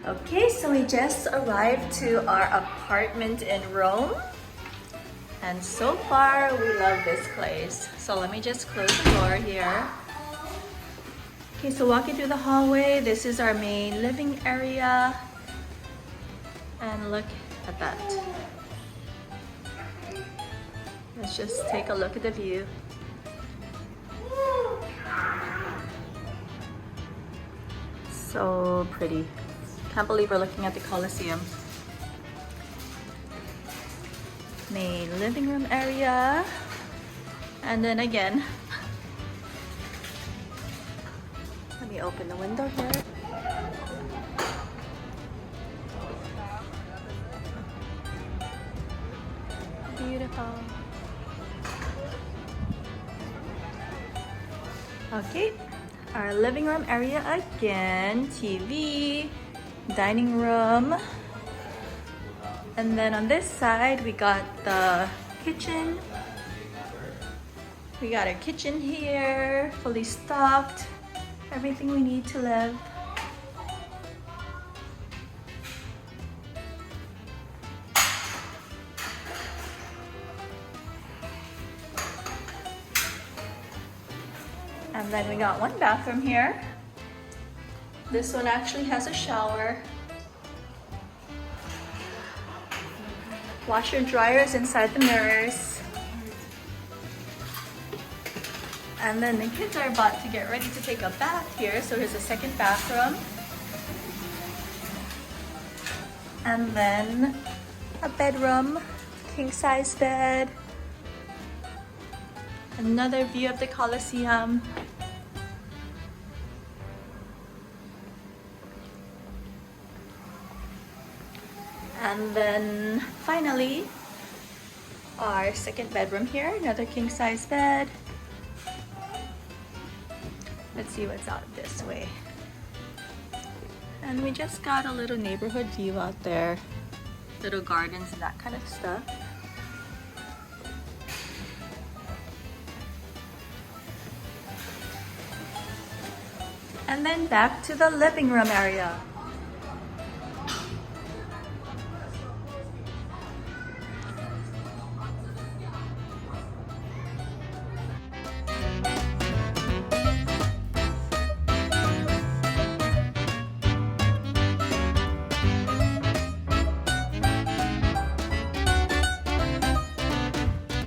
Okay, so we just arrived to our apartment in Rome. And so far, we love this place. So let me just close the door here. Okay, so walking through the hallway, this is our main living area. And look at that. Let's just take a look at the view. So pretty. Can't believe we're looking at the Colosseum. Main living room area. And then again, let me open the window here. Beautiful. Okay, our living room area again, TV, dining room, and then on this side we got the kitchen. We got our kitchen here, fully stocked, everything we need to live. And then we got one bathroom here. This one actually has a shower. Washer and dryers inside the mirrors. And then the kids are about to get ready to take a bath here, so here's a second bathroom. And then a bedroom, king size bed. Another view of the Colosseum. And then finally, our second bedroom here, another king size bed. Let's see what's out this way. And we just got a little neighborhood view out there. Little gardens and that kind of stuff. And then back to the living room area.